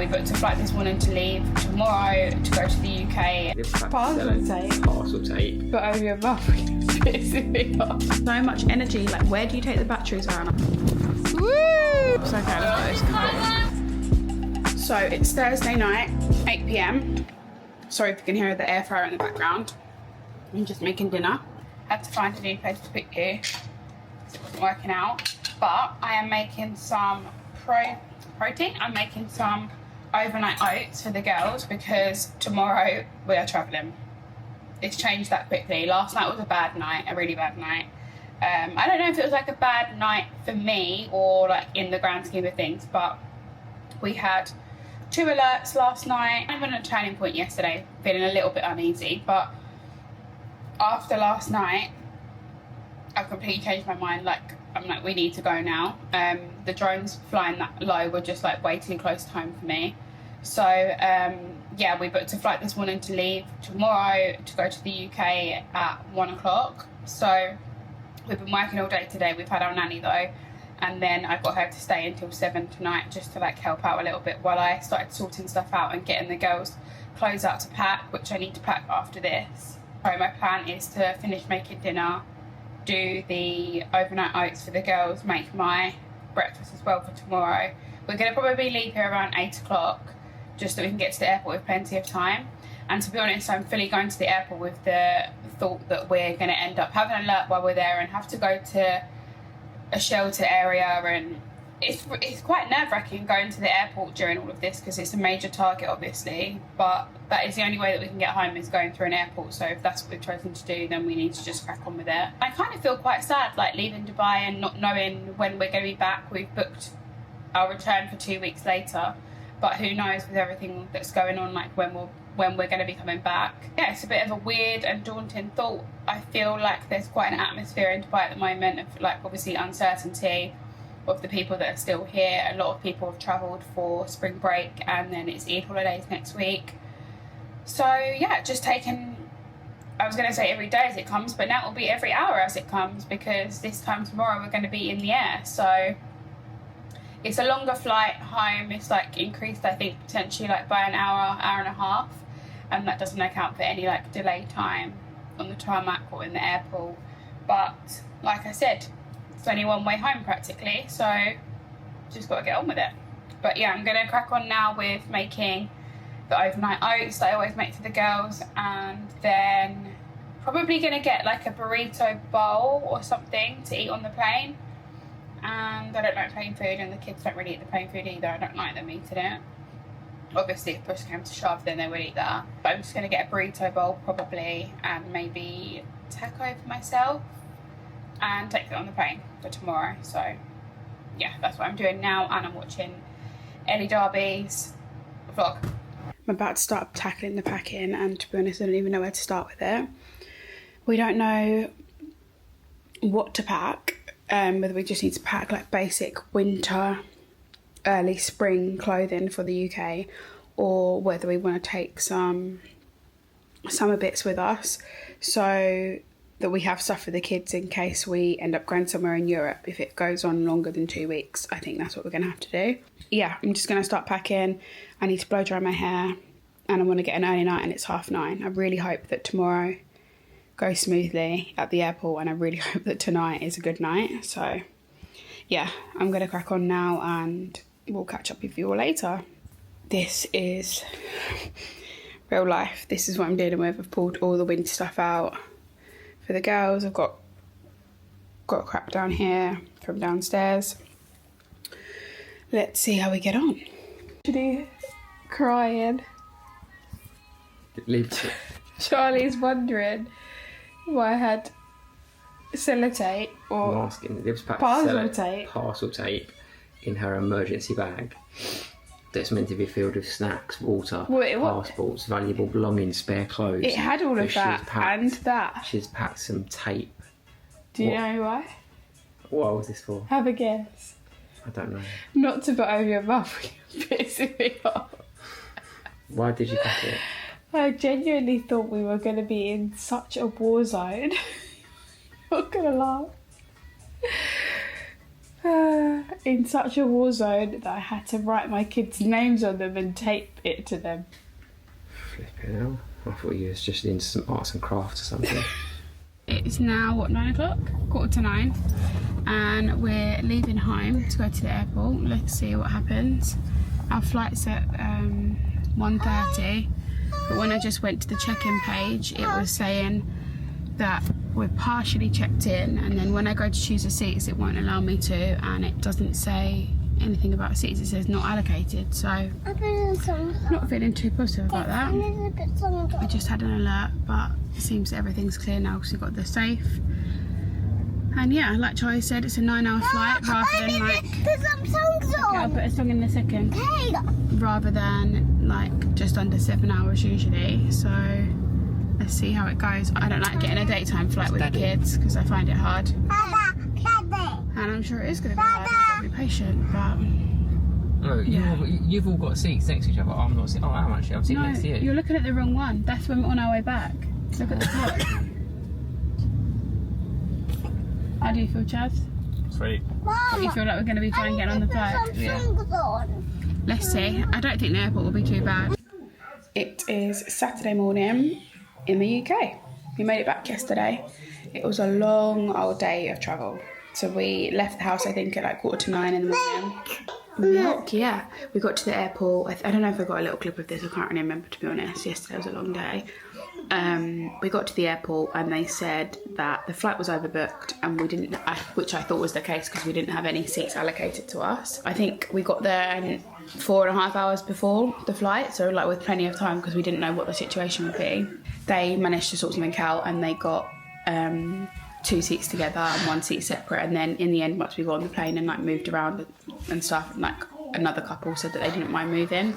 we booked a flight this morning to leave tomorrow to go to the UK. Parcel tape. But over your mouth, pissing me off. So much energy. Like, where do you take the batteries out? Woo! It's okay, let's go. So it's Thursday night, 8 p.m. Sorry if you can hear the air fryer in the background. I'm just making dinner. Had to find a new place to pick you. It wasn't working out. But I am making some protein. I'm making some overnight oats for the girls because tomorrow we are travelling. It's changed that quickly. Last night was a bad night, a really bad night. I don't know if it was like a bad night for me or like in the grand scheme of things, but we had 2 alerts last night. I went on a turning point yesterday, feeling a little bit uneasy, but after last night, I've completely changed my mind. Like, I'm like, we need to go now. The drones flying that low were just like way too close to home for me. So yeah, we booked a flight this morning to leave tomorrow to go to the UK at 1 o'clock. So we've been working all day today. We've had our nanny though. And then I got her to stay until 7 tonight just to like help out a little bit while I started sorting stuff out and getting the girls' clothes out to pack, which I need to pack after this. So my plan is to finish making dinner, do the overnight oats for the girls, make my breakfast as well for tomorrow. We're going to probably leave here around 8 o'clock just so we can get to the airport with plenty of time. And to be honest, I'm fully going to the airport with the thought that we're going to end up having an alert while we're there and have to go to a shelter area, and it's quite nerve-wracking going to the airport during all of this because it's a major target obviously, but that is the only way that we can get home is going through an airport. So if that's what we've chosen to do, then we need to just crack on with it. I kind of feel quite sad like leaving Dubai and not knowing when we're going to be back. We've booked our return for 2 weeks later, but who knows with everything that's going on, like when we're going to be coming back. Yeah, it's a bit of a weird and daunting thought. I feel like there's quite an atmosphere in Dubai at the moment of like obviously uncertainty of the people that are still here. A lot of people have travelled for spring break and then it's Eid holidays next week. So yeah, just taking, I was going to say every day as it comes, but now it will be every hour as it comes because this time tomorrow we're going to be in the air. So it's a longer flight home. It's like increased, I think, potentially like by an hour, hour and a half. And that doesn't account for any like delay time on the tarmac or in the airport. But like I said, it's only one way home practically. So just got to get on with it. But yeah, I'm going to crack on now with making the overnight oats that I always make for the girls. And then probably going to get like a burrito bowl or something to eat on the plane. And I don't like plain food, and the kids don't really eat the plain food either. I don't like them eating it. Obviously, if push came to shove, then they would eat that. But I'm just going to get a burrito bowl probably, and maybe taco for myself, and take it on the plane for tomorrow. So yeah, that's what I'm doing now, and I'm watching Ellie Darby's vlog. I'm about to start tackling the packing, and to be honest, I don't even know where to start with it. We don't know what to pack. Whether we just need to pack like basic winter, early spring clothing for the UK, or whether we want to take some summer bits with us so that we have stuff for the kids in case we end up going somewhere in Europe. If it goes on longer than 2 weeks, I think that's what we're going to have to do. Yeah, I'm just going to start packing. I need to blow dry my hair and I want to get an early night, and it's 9:30. I really hope that tomorrow goes smoothly at the airport, and I really hope that tonight is a good night. So yeah, I'm gonna crack on now and we'll catch up with you all later. This is real life. This is what I'm dealing with. I've pulled all the winter stuff out for the girls. I've got crap down here from downstairs. Let's see how we get on. Actually crying. Charlie's wondering why I had sellotape or parcel tape in her emergency bag that's meant to be filled with snacks, water, passports, valuable belongings, spare clothes. It had all of that and that. She's packed some tape. Do you know why? What was this for? Have a guess. I don't know. Not to put over your mouth, you're pissing me off. Why did you pack it? I genuinely thought we were going to be in such a war zone. Not going to laugh. in such a war zone that I had to write my kids' names on them and tape it to them. Flipping hell. I thought you was just into some arts and crafts or something. It's now, what, 9 o'clock? 8:45. And we're leaving home to go to the airport. Let's see what happens. Our flight's at 1:30. But when I just went to the check-in page, it was saying that we're partially checked in, and then when I go to choose the seats, it won't allow me to, and it doesn't say anything about seats. It says not allocated, so not feeling too positive about that. I just had an alert, but it seems that everything's clear now because we've got the safe. And yeah, like Charlie said, it's a 9-hour flight rather than like... Okay, I'll put a song in a second. Rather than like just under 7 hours usually, so let's see how it goes. I don't like getting a daytime flight with the kids because I find it hard. And I'm sure it is going to be hard. You've got to be patient, but... Oh, you've all got seats next to each other. I'm not sitting... Oh, I am actually. I'm sitting next to you. You're looking at the wrong one. That's when we're on our way back. Look at the clock. How do you feel, Chaz? Sweet. Do you feel like we're going to be fine getting on the flight? Yeah. Let's see. I don't think the airport will be too bad. It is Saturday morning in the UK. We made it back yesterday. It was a long old day of travel. So we left the house, I think, at like 9:15 in the morning. Milk, yeah. We got to the airport. I don't know if I got a little clip of this. I can't really remember, to be honest. Yesterday was a long day. We got to the airport and they said that the flight was overbooked, and we didn't, which I thought was the case because we didn't have any seats allocated to us. I think we got there 4.5 hours before the flight, so like with plenty of time because we didn't know what the situation would be. They managed to sort something out and they got 2 seats together and 1 seat separate, and then in the end, once we got on the plane and like moved around and stuff, and like another couple said that they didn't mind moving,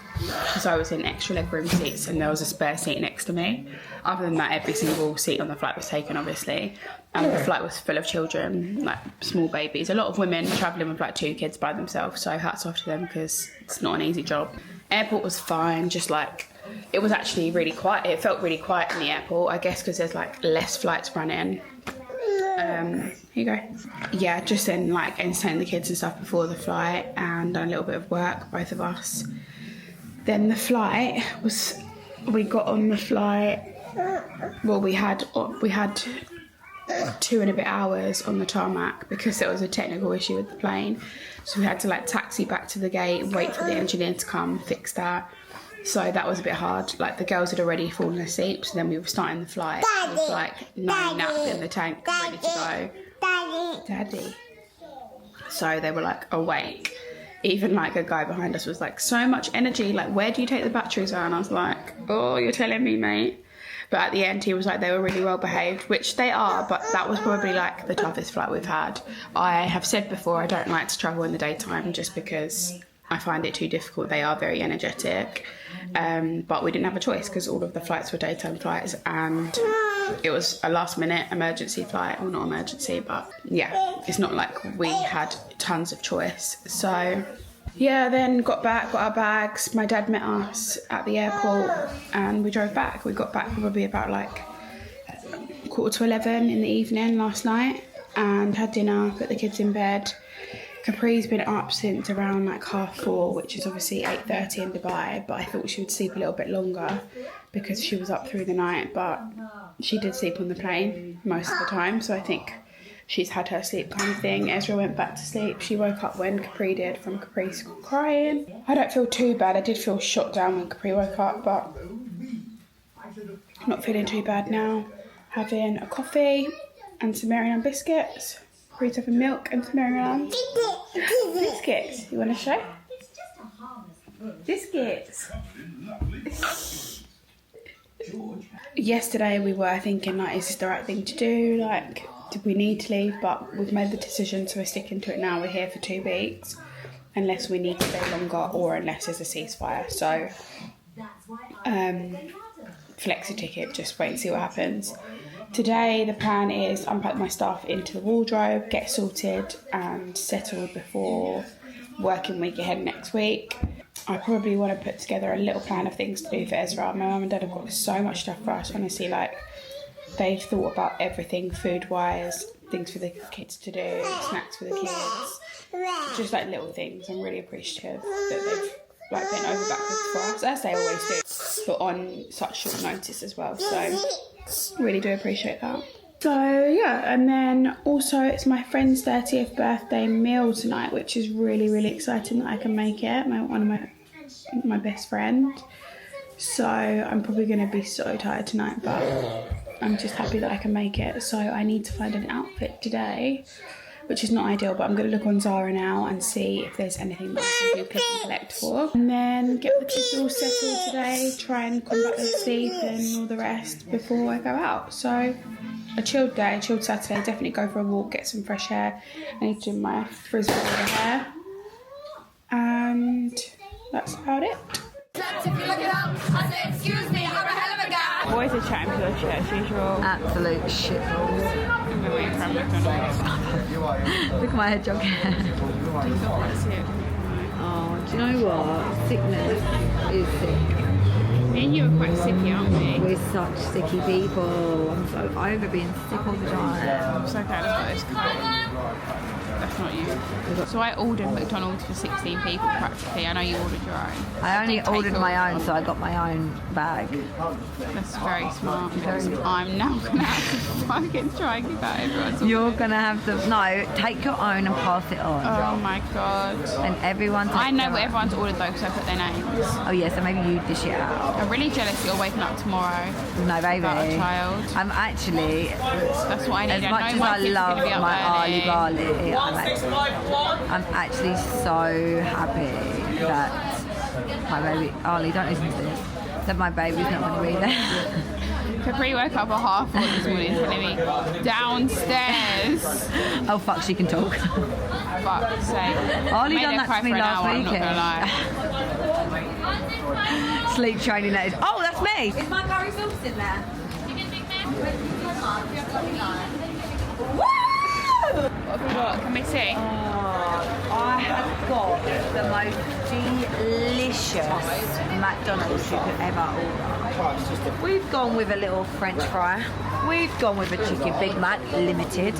so I was in extra legroom seats and there was a spare seat next to me. Other than that, every single seat on the flight was taken, obviously, and the flight was full of children, like small babies, a lot of women travelling with like 2 kids by themselves, so hats off to them because it's not an easy job. Airport was fine, just like it was actually really quiet. It felt really quiet in the airport, I guess because there's like less flights running. Here you go. Yeah, just then like entertaining the kids and stuff before the flight and done a little bit of work, both of us. Then the flight was, we got on the flight, well we had 2 and a bit hours on the tarmac because there was a technical issue with the plane. So we had to like taxi back to the gate, wait for the engineer to come, fix that. So that was a bit hard. Like the girls had already fallen asleep, so then we were starting the flight with like 9 naps in the tank, ready to go. Daddy. So they were like awake. Even like a guy behind us was like, so much energy, like where do you take the batteries out? And I was like, oh, you're telling me, mate. But at the end he was like, they were really well behaved, which they are, but that was probably like the toughest flight we've had. I have said before I don't like to travel in the daytime just because I find it too difficult. They are very energetic, but we didn't have a choice because all of the flights were daytime flights, and it was a last minute emergency flight. Well, not emergency, but yeah, it's not like we had tons of choice. So yeah, then got our bags. My dad met us at the airport and we drove back. We got back probably about like 11:15 in the evening last night and had dinner, put the kids in bed. Capri's been up since around like 4:30, which is obviously 8:30 in Dubai, but I thought she would sleep a little bit longer because she was up through the night, but she did sleep on the plane most of the time, so I think she's had her sleep kind of thing. Ezra went back to sleep. She woke up when Capri did from Capri crying. I don't feel too bad. I did feel shot down when Capri woke up, but I'm not feeling too bad now. Having a coffee and some Mary Ann biscuits. Capri's having milk and some Mary Ann biscuits. You want to show? Biscuits. Yesterday we were thinking like, is this the right thing to do? Like, did we need to leave? But we've made the decision, so we're sticking to it now. We're here for 2 weeks, unless we need to stay longer or unless there's a ceasefire. So, flexi ticket, just wait and see what happens. Today the plan is unpack my stuff into the wardrobe, get sorted and settled before working week ahead next week. I probably want to put together a little plan of things to do for Ezra. My mum and dad have got so much stuff for us. Honestly, like they've thought about everything food-wise, things for the kids to do, snacks for the kids. just like little things. I'm really appreciative that they've like bent over backwards for us, as they always do, but on such short notice as well. So really do appreciate that. So yeah, and then also it's my friend's 30th birthday meal tonight, which is really, really exciting that I can make it. One of my best friend. So I'm probably going to be so tired tonight, but I'm just happy that I can make it. So I need to find an outfit today, which is not ideal, but I'm going to look on Zara now and see if there's anything that I can do pick and collect for. And then get the kids all settled today, try and combat their sleep and all the rest before I go out. So a chilled day, chilled Saturday, definitely go for a walk, get some fresh air. I need to do my frizz over hair. And that's about it. Boys are chatting to us as usual. Absolute shitballs. We're waiting for McDonald's. Look at my hedgehog hair. Oh, do you know what? Sickness is sick. Me and you are quite sicky, aren't we? We're such sicky people. I'm so over being sick all the time. I'm so glad I've got this coat. That's not you. So I ordered McDonald's for 16 people practically. I know you ordered your own. I only ordered my own, so I got my own bag. That's very smart. I'm now going to have to fucking try and give out everyone's. You're going to have to... No, take your own and pass it on. Oh my God. And everyone... I know what everyone's ordered though because I put their names. Oh yeah, so maybe you dish it out. I'm really jealous that you're waking up tomorrow. No, baby. Without a child. I'm actually... That's what I need. As much as I love my Arlie Barley, I'm actually so happy that my baby... Arlie, don't listen to this. That my baby's not going to be there. Capri woke up at 4:30 this morning telling me downstairs. Oh fuck, she can talk. Fuck's sake. Arlie done that to me last weekend. Sleep training that is. Oh, that's me. Is my curry sauce in there? What have we got? Can we see? I have got the most delicious McDonald's you could ever order. We've gone with a little French fry. We've gone with a chicken Big Mac, limited.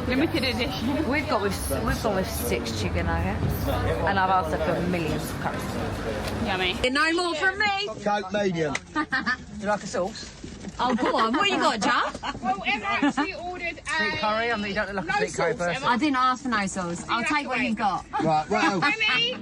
Limited edition. We've gone with 6 chicken nuggets, and I've asked her for millions of curry. Yummy. No more from me. Coke medium. Do you like a sauce? Oh, go on. What you got, Jeff? Well, Emma actually ordered a... Sweet curry? I mean, you don't look like a sweet curry person. I didn't ask for no sauce. I'll take what you've got. Right, right. Emmy!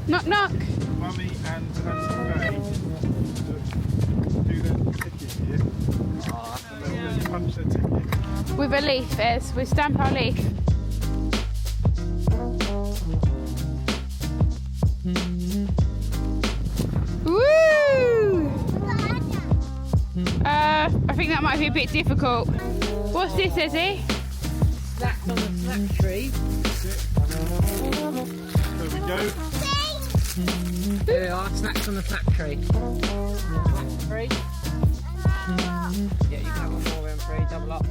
Knock, knock. Mummy and Gail do the ticket here. Punch the ticket. With a leaf, Ez. We stamp our leaf. Woo! I think that might be a bit difficult. What's this, Izzy? Snacks on the snack tree. There we go. There we are, snacks on the snack tree. Snack tree. Yeah, you can have one more and free, double up.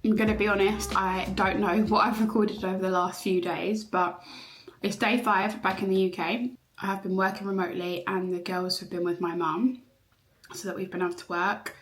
I'm gonna be honest, I don't know what I've recorded over the last few days, but it's day 5 back in the UK. I have been working remotely and the girls have been with my mum so that we've been able to work.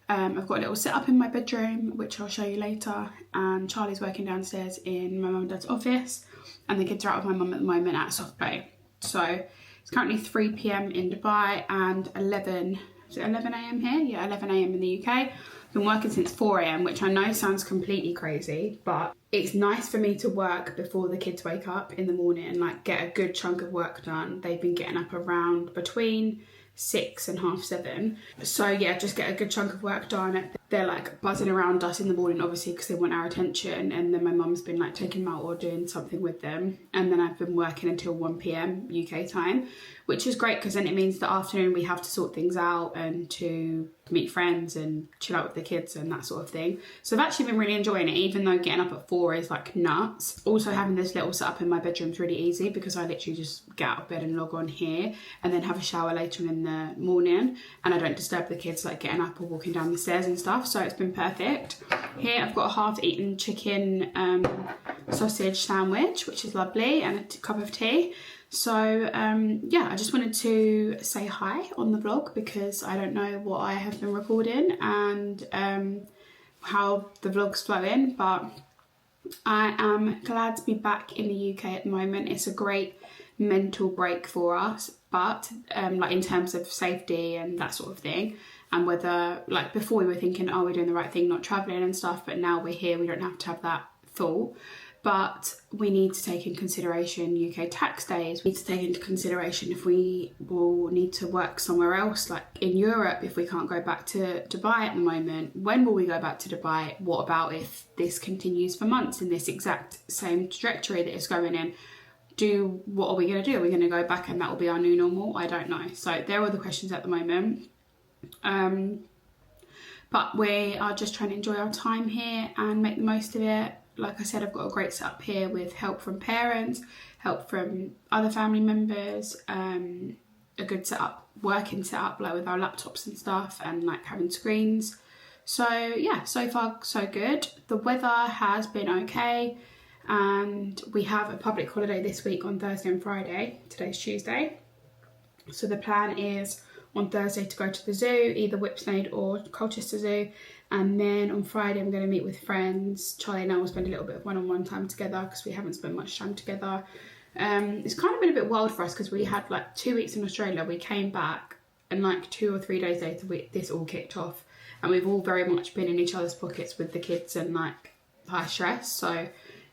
I've got a little setup in my bedroom, which I'll show you later, and Charlie's working downstairs in my mum and dad's office, and the kids are out with my mum at the moment at Soft Bay. So it's currently 3 PM in Dubai and 11 AM here? Yeah, 11 AM in the UK. I've been working since 4 AM, which I know sounds completely crazy, but it's nice for me to work before the kids wake up in the morning and like get a good chunk of work done. They've been getting up around between 6 and half 7. So yeah, just get a good chunk of work done. They're like buzzing around us in the morning, obviously, because they want our attention. And then my mum's been like taking them out or doing something with them. And then I've been working until 1 PM UK time, which is great because then it means the afternoon we have to sort things out and to meet friends and chill out with the kids and that sort of thing. So I've actually been really enjoying it, even though getting up at 4 is like nuts. Also having this little setup in my bedroom is really easy because I literally just get out of bed and log on here and then have a shower later in the morning, and I don't disturb the kids like getting up or walking down the stairs and stuff. So it's been perfect. Here I've got a half-eaten chicken sausage sandwich, which is lovely, and a cup of tea. So yeah, I just wanted to say hi on the vlog because I don't know what I have been recording and how the vlog's flowing, but I am glad to be back in the UK at the moment. It's a great mental break for us, but like in terms of safety and that sort of thing, and whether, like, before we were thinking, oh, we're doing the right thing not travelling and stuff, but now we're here, we don't have to have that thought. But we need to take in consideration UK tax days. We need to take into consideration if we will need to work somewhere else, like in Europe, if we can't go back to Dubai at the moment. When will we go back to Dubai? What about if this continues for months in this exact same trajectory that it's going in? What are we going to do? Are we going to go back and that will be our new normal? I don't know. So there are the questions at the moment. But we are just trying to enjoy our time here and make the most of it. Like I said, I've got a great setup here with help from parents, help from other family members, a good setup, working setup, like with our laptops and stuff, and like having screens. So yeah, so far so good. The weather has been okay, and we have a public holiday this week on Thursday and Friday. Today's Tuesday. So the plan is on Thursday to go to the zoo, either Whipsnade or Colchester Zoo. And then on Friday, I'm going to meet with friends. Charlie and I will spend a little bit of one-on-one time together because we haven't spent much time together. It's kind of been a bit wild for us because we had like 2 weeks in Australia. We came back and like 2 or 3 days later, this all kicked off. And we've all very much been in each other's pockets with the kids and like high stress. So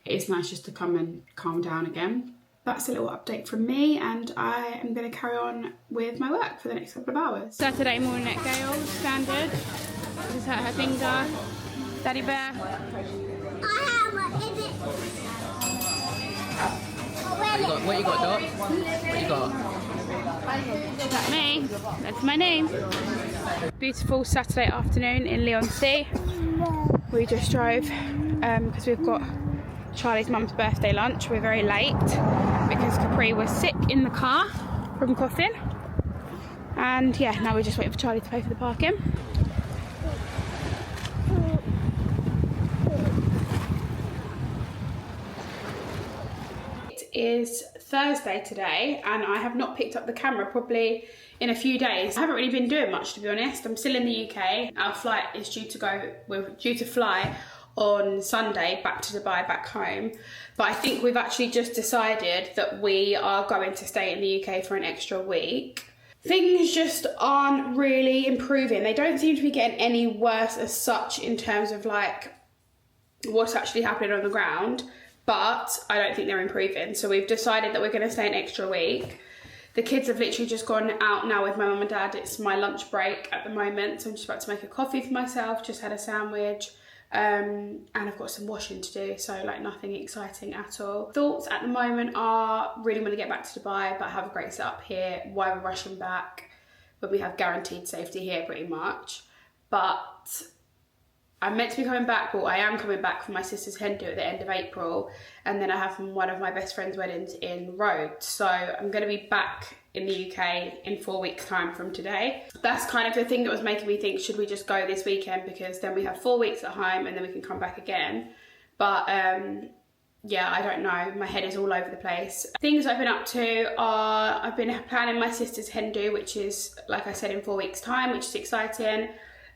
it's nice just to come and calm down again. That's a little update from me, and I am going to carry on with my work for the next couple of hours. Saturday morning at Gail, standard. This is how her things are. Daddy Bear. What you got, Doc? What you got? That's me. That's my name. Beautiful Saturday afternoon in Leigh-on-Sea. We just drove because we've got Charlie's mum's birthday lunch. We're very late because Capri was sick in the car from coughing. And yeah, now we're just waiting for Charlie to pay for the parking. It is Thursday today and I have not picked up the camera probably in a few days. I haven't really been doing much, to be honest. I'm still in the UK. Our flight is we're due to fly on Sunday back to Dubai, back home, but I think we've actually just decided that we are going to stay in the UK for an extra week. Things just aren't really improving. They don't seem to be getting any worse as such in terms of like what's actually happening on the ground, but I don't think they're improving. So we've decided that we're going to stay an extra week. The kids have literally just gone out now with my mum and dad. It's my lunch break at the moment, so I'm just about to make a coffee for myself, just had a sandwich. And I've got some washing to do, so like nothing exciting at all. Thoughts at the moment are really want to get back to Dubai, but have a great setup here. Why we're rushing back when we have guaranteed safety here pretty much. But I'm meant to be coming back, well I am coming back for my sister's hen do at the end of April, and then I have one of my best friend's weddings in Rhodes. So I'm going to be back in the UK in 4 weeks time from today. That's kind of the thing that was making me think, should we just go this weekend, because then we have 4 weeks at home and then we can come back again. But yeah, I don't know, my head is all over the place. Things I've been up to are, I've been planning my sister's hen do, which is, like I said, in 4 weeks time, which is exciting.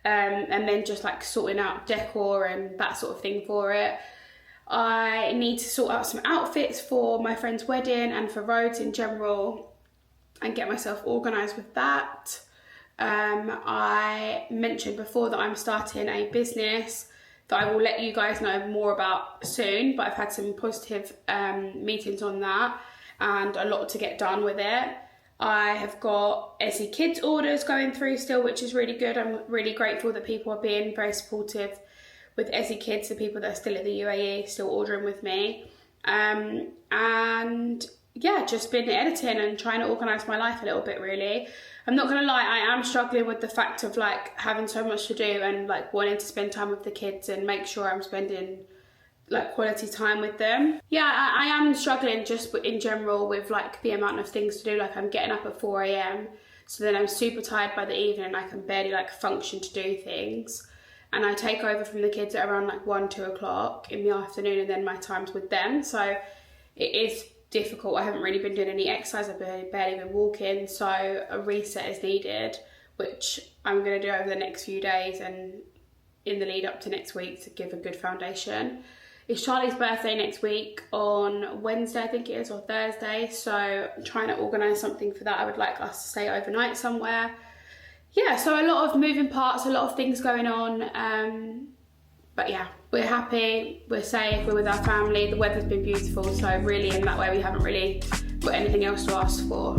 And then just like sorting out decor and that sort of thing for it. I need to sort out some outfits for my friend's wedding and for Rhodes in general, and get myself organised with that. I mentioned before that I'm starting a business that I will let you guys know more about soon, but I've had some positive meetings on that and a lot to get done with it. I have got Essie Kids orders going through still, which is really good. I'm really grateful that people are being very supportive with Essie Kids, the people that are still in the UAE, still ordering with me. And yeah, just been editing and trying to organise my life a little bit, really. I'm not gonna lie, I am struggling with the fact of like having so much to do and like wanting to spend time with the kids and make sure I'm spending like quality time with them. Yeah, I am struggling just in general with like the amount of things to do. Like I'm getting up at 4 AM, so then I'm super tired by the evening. I can barely like function to do things. and I take over from the kids at around like 1, 2 o'clock in the afternoon, and then my time's with them. So it is difficult. I haven't really been doing any exercise. I've barely been walking, so a reset is needed, which I'm going to do over the next few days and in the lead up to next week to give a good foundation. It's Charlie's birthday next week on Wednesday, I think it is, or Thursday, so I'm trying to organise something for that. I would like us to stay overnight somewhere. Yeah, so a lot of moving parts, a lot of things going on, but yeah, we're happy, we're safe, we're with our family, the weather's been beautiful, so really in that way we haven't really got anything else to ask for.